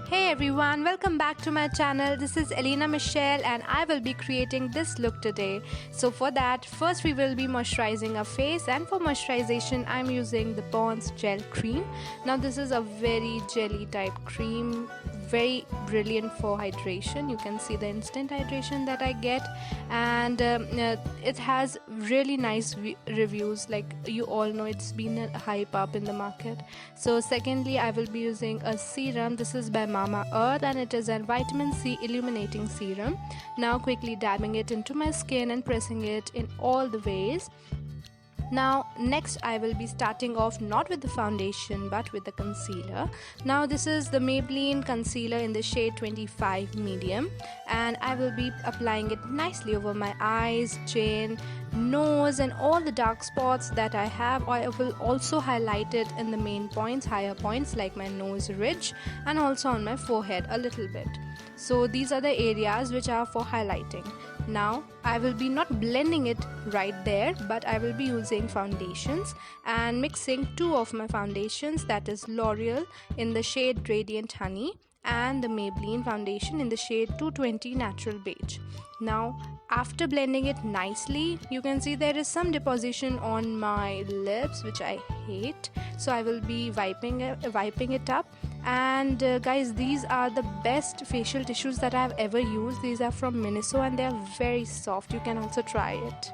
Hey everyone, welcome back to my channel. This is Elena Michelle and I will be creating this look today. So for that, first we will be moisturizing our face, and for moisturization I'm using the Pond's Gel Cream. Now this is a very jelly type cream, very brilliant for hydration. You can see the instant hydration that I get, and it has really nice reviews. Like you all know, it's been a hype up in the market. So secondly, I will be using a serum. This is by Mama Earth and it is a vitamin C illuminating serum. Now quickly dabbing it into my skin and pressing it in all the ways. Now next I will be starting off not with the foundation but with the concealer. Now this is the Maybelline concealer in the shade 25 medium, and I will be applying it nicely over my eyes, chin, nose and all the dark spots that I have. I will also highlight it in the main points, higher points like my nose ridge, and also on my forehead a little bit. So these are the areas which are for highlighting. Now I will be not blending it right there, but I will be using foundations and mixing two of my foundations, that is L'Oreal in the shade Radiant Honey and the Maybelline foundation in the shade 220 Natural Beige. Now after blending it nicely, you can see there is some deposition on my lips which I hate, so I will be wiping it up. And guys, these are the best facial tissues that I have ever used. These are from Miniso and they are very soft. You can also try it.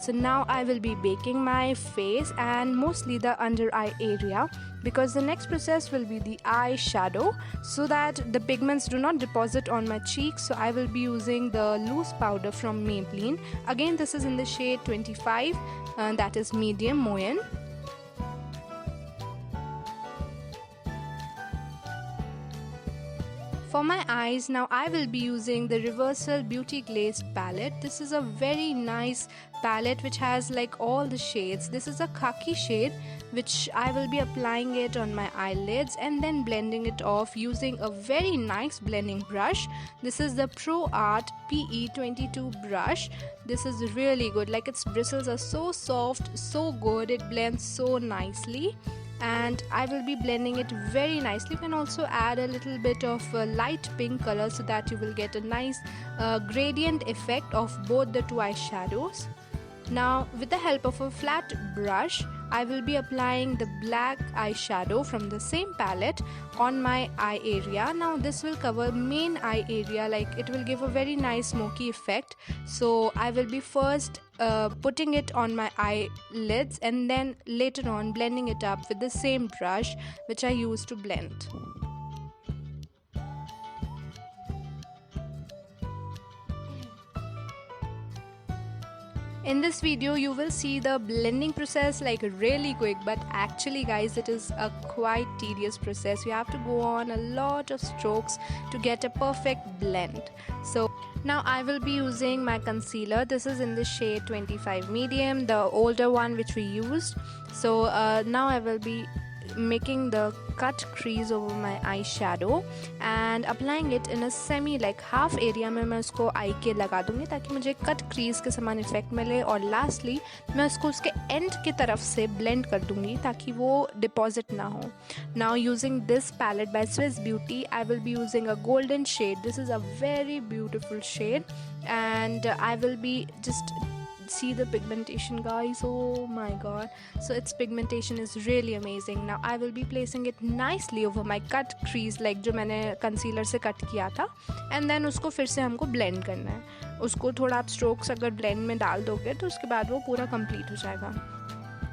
So now I will be baking my face and mostly the under eye area, because the next process will be the eyeshadow, so that the pigments do not deposit on my cheeks. So I will be using the loose powder from Maybelline. Again, this is in the shade 25, that is medium Moyen. For my eyes, now I will be using the Reversal Beauty Glazed palette. This is a very nice palette which has like all the shades. This is a khaki shade which I will be applying it on my eyelids and then blending it off using a very nice blending brush. This is the Pro Art PE22 brush. This is really good. Like its bristles are so soft, so good. It blends so nicely. And I will be blending it very nicely. You can also add a little bit of light pink color so that you will get a nice gradient effect of both the two eyeshadows. Now with the help of a flat brush, I will be applying the black eyeshadow from the same palette on my eye area. Now this will cover main eye area, like it will give a very nice smoky effect. So I will be first putting it on my eyelids and then later on blending it up with the same brush which I used to blend. In this video you will see the blending process like really quick, but actually guys, it is a quite tedious process. You have to go on a lot of strokes to get a perfect blend. So now I will be using my concealer. This is in the shade 25 medium, the older one which we used. So now I will be making the cut crease over my eyeshadow and applying it in a semi like half area में मैं उसको आई के लगा दूंगी ताकि मुझे cut crease के समान इफेक्ट मिले, और लास्टली मैं उसको उसके एंड की तरफ से ब्लेंड कर दूंगी ताकि वो डिपॉजिट ना हो. Now using this palette by Swiss Beauty, I will be using a golden shade. This is a very beautiful shade and I will be just see the pigmentation guys, oh my god. So its pigmentation is really amazing. Now I will be placing it nicely over my cut crease, like जो मैंने concealer से cut किया था, and then उसको फिर से हमको blend करना है. उसको थोड़ा आप strokes अगर blend में डाल दोगे तो उसके बाद वो पूरा complete हो जाएगा.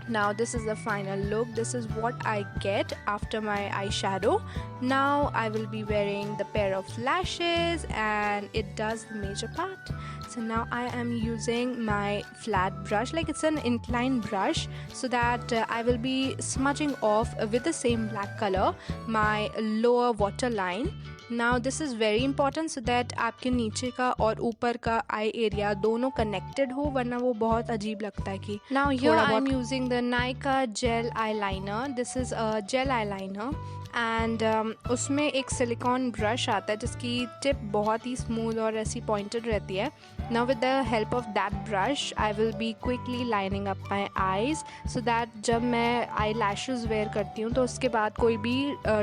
Now this is the final look. This is what I get after my eyeshadow. Now I will be wearing the pair of lashes and it does the major part. So now I am using my flat brush, like it's an inclined brush, so that I will be smudging off with the same black color my lower waterline. Now this is very important so that आपके नीचे का और ऊपर का eye area दोनों connected हो, वरना वो बहुत अजीब लगता है कि. Now here I am using the Nykaa gel eyeliner. This is a gel eyeliner and उसमें एक सिलिकॉन ब्रश आता है जिसकी टिप बहुत ही स्मूथ और ऐसी पॉइंटेड रहती है. Now with the help of that brush I will be quickly lining up my eyes so that जब मैं eyelashes wear करती हूँ तो उसके बाद कोई भी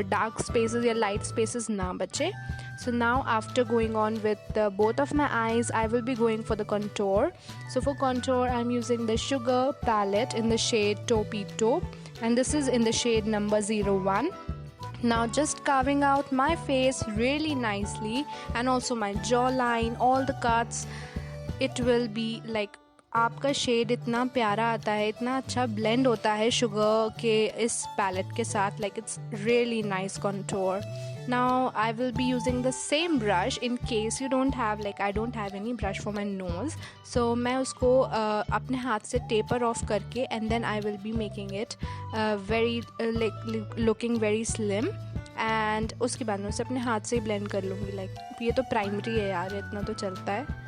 dark spaces या light spaces ना बचे. नीचे. So now after going on with both of my eyes, I will be going for the contour. So for contour, I'm using the Sugar palette in the shade Taupey Taupe, and this is in the shade number 01. Now just carving out my face really nicely, and also my jawline, all the cuts. It will be like आपका shade इतना प्यारा आता है, इतना अच्छा blend होता है sugar के इस पैलेट के साथ. Like it's really nice contour. Now I will be using the same brush in case you don't have, like I don't have any brush for my nose. So मैं उसको अपने हाथ से टेपर ऑफ करके and then I will be making it very like looking very slim. And उसके बाद मैं उसे अपने हाथ से ही ब्लेंड कर लूँगी. लाइक ये तो प्राइमरी है यार, इतना तो चलता है.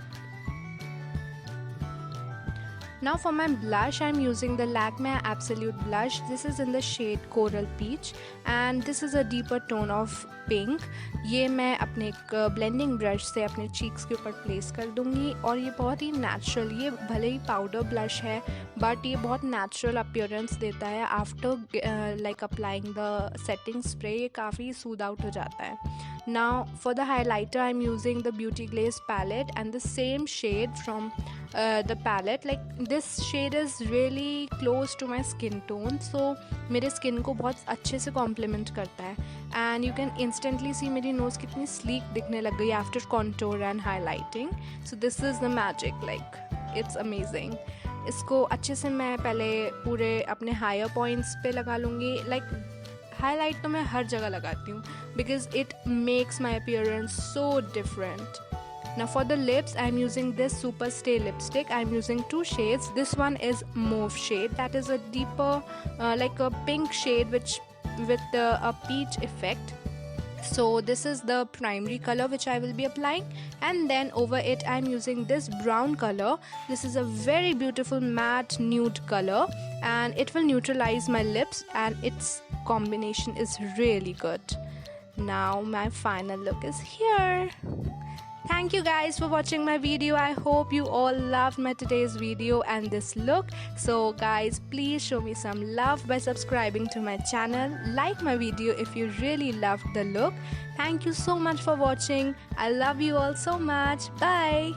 Now for my blush, I'm using the Lakme Absolute Blush. This is in the shade Coral Peach and this is a deeper tone of pink. ये मैं अपने एक ब्लेंडिंग ब्रश से अपने चीक्स के ऊपर प्लेस कर दूँगी. और ये बहुत ही नेचुरल, ये भले ही पाउडर ब्लश है बट ये बहुत नेचुरल अपीयरेंस देता है. After like applying the setting spray ये काफ़ी सूद आउट हो जाता है. Now for the highlighter, I'm using the Beauty Glaze palette and the same shade from the palette. Like this shade is really close to my skin tone, so मेरे skin को बहुत अच्छे से complement करता है. And you can instantly see मेरी nose कितनी sleek दिखने लग गई after contour and highlighting. So this is the magic, like it's amazing. इसको अच्छे से मैं पहले पूरे अपने higher points पे लगा लूँगी. Like हाईलाइट तो मैं हर जगह लगाती हूँ because it makes my appearance so different. Now for the lips, I'm using this Super Stay lipstick. I'm using two shades. This one is mauve shade. That is a deeper like a pink shade which with a peach effect. So this is the primary color which I will be applying, and then over it I'm using this brown color. This is a very beautiful matte nude color and it will neutralize my lips and its combination is really good. Now my final look is here. Thank you guys for watching my video. I hope you all loved my today's video and this look. So guys, please show me some love by subscribing to my channel. Like my video if you really loved the look. Thank you so much for watching. I love you all so much. Bye.